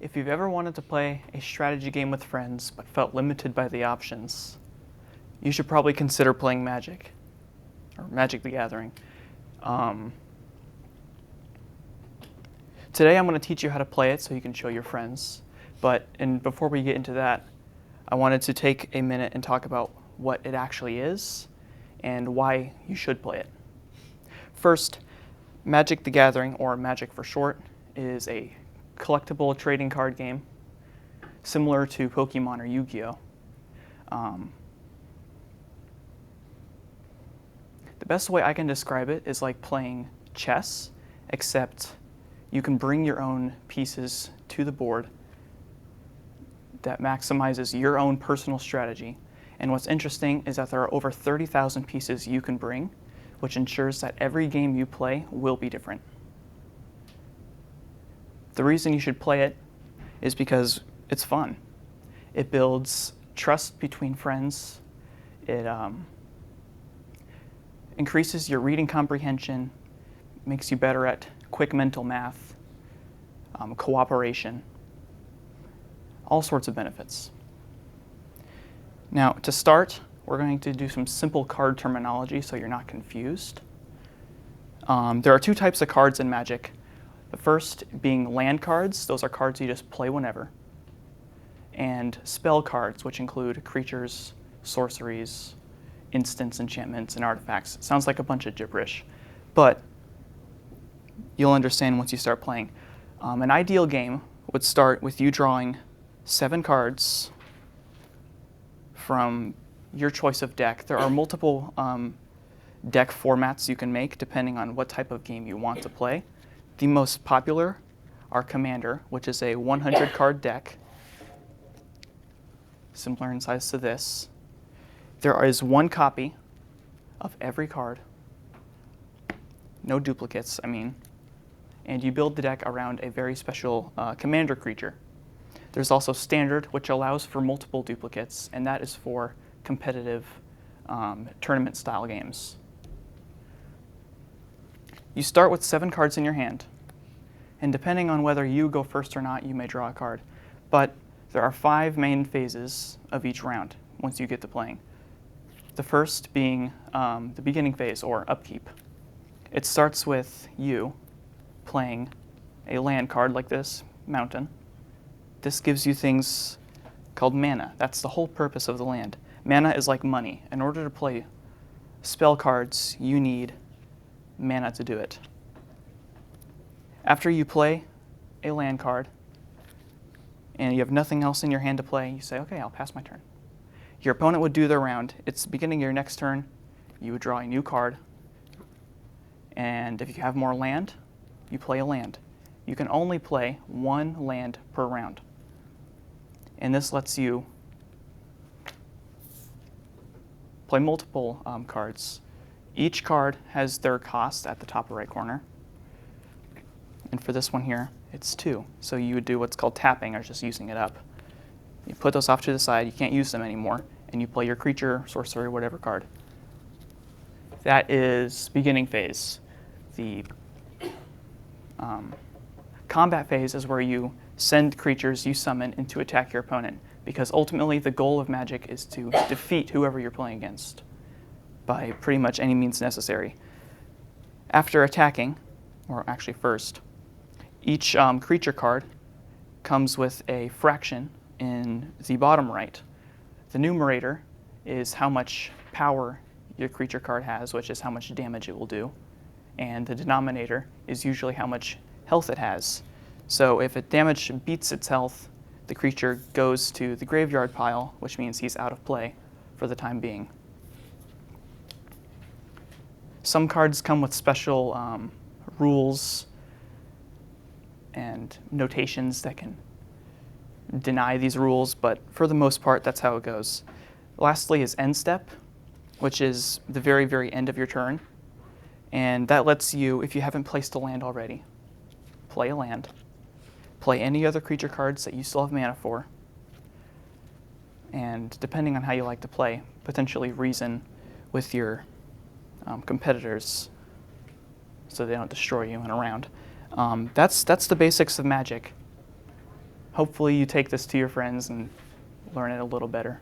If you've ever wanted to play a strategy game with friends but felt limited by the options, you should probably consider playing Magic, or Magic the Gathering. Today I'm going to teach you how to play it so you can show your friends, and before we get into that, I wanted to take a minute and talk about what it actually is and why you should play it. First, Magic the Gathering, or Magic for short, is a collectible trading card game similar to Pokemon or Yu-Gi-Oh! The best way I can describe it is like playing chess, except you can bring your own pieces to the board that maximizes your own personal strategy. And what's interesting is that there are over 30,000 pieces you can bring, which ensures that every game you play will be different. The reason you should play it is because it's fun. It builds trust between friends. It increases your reading comprehension, makes you better at quick mental math, cooperation, all sorts of benefits. Now, to start, we're going to do some simple card terminology so you're not confused. There are two types of cards in Magic. The first being land cards. Those are cards you just play whenever. And spell cards, which include creatures, sorceries, instants, enchantments, and artifacts. It sounds like a bunch of gibberish, but you'll understand once you start playing. An ideal game would start with you drawing 7 cards from your choice of deck. There are multiple deck formats you can make depending on what type of game you want to play. The most popular are Commander, which is a 100 card deck, similar in size to this. There is 1 copy of every card, no duplicates, and you build the deck around a very special Commander creature. There's also Standard, which allows for multiple duplicates, and that is for competitive tournament-style games. You start with 7 cards in your hand, and depending on whether you go first or not, you may draw a card. But there are 5 main phases of each round once you get to playing. The first being the beginning phase, or upkeep. It starts with you playing a land card like this, Mountain. This gives you things called mana. That's the whole purpose of the land. Mana is like money. In order to play spell cards, you need mana to do it. After you play a land card and you have nothing else in your hand to play, you say, okay, I'll pass my turn. Your opponent would do their round. It's the beginning of your next turn. You would draw a new card. And if you have more land, you play a land. You can only play 1 land per round. And this lets you play multiple cards. Each card has their cost at the top right corner. And for this one here, it's 2. So you would do what's called tapping, or just using it up. You put those off to the side, you can't use them anymore, and you play your creature, sorcery, whatever card. That is beginning phase. The combat phase is where you send creatures you summon in to attack your opponent, because ultimately the goal of Magic is to defeat whoever you're playing against by pretty much any means necessary. After attacking, or actually first, each creature card comes with a fraction in the bottom right. The numerator is how much power your creature card has, which is how much damage it will do. And the denominator is usually how much health it has. So if damage beats its health, the creature goes to the graveyard pile, which means he's out of play for the time being. Some cards come with special rules and notations that can deny these rules, but for the most part, that's how it goes. Lastly is end step, which is the very, very end of your turn. And that lets you, if you haven't placed a land already, play a land, play any other creature cards that you still have mana for, and depending on how you like to play, potentially reason with your competitors so they don't destroy you in a round. That's the basics of Magic. hopefully you take this to your friends and learn it a little better.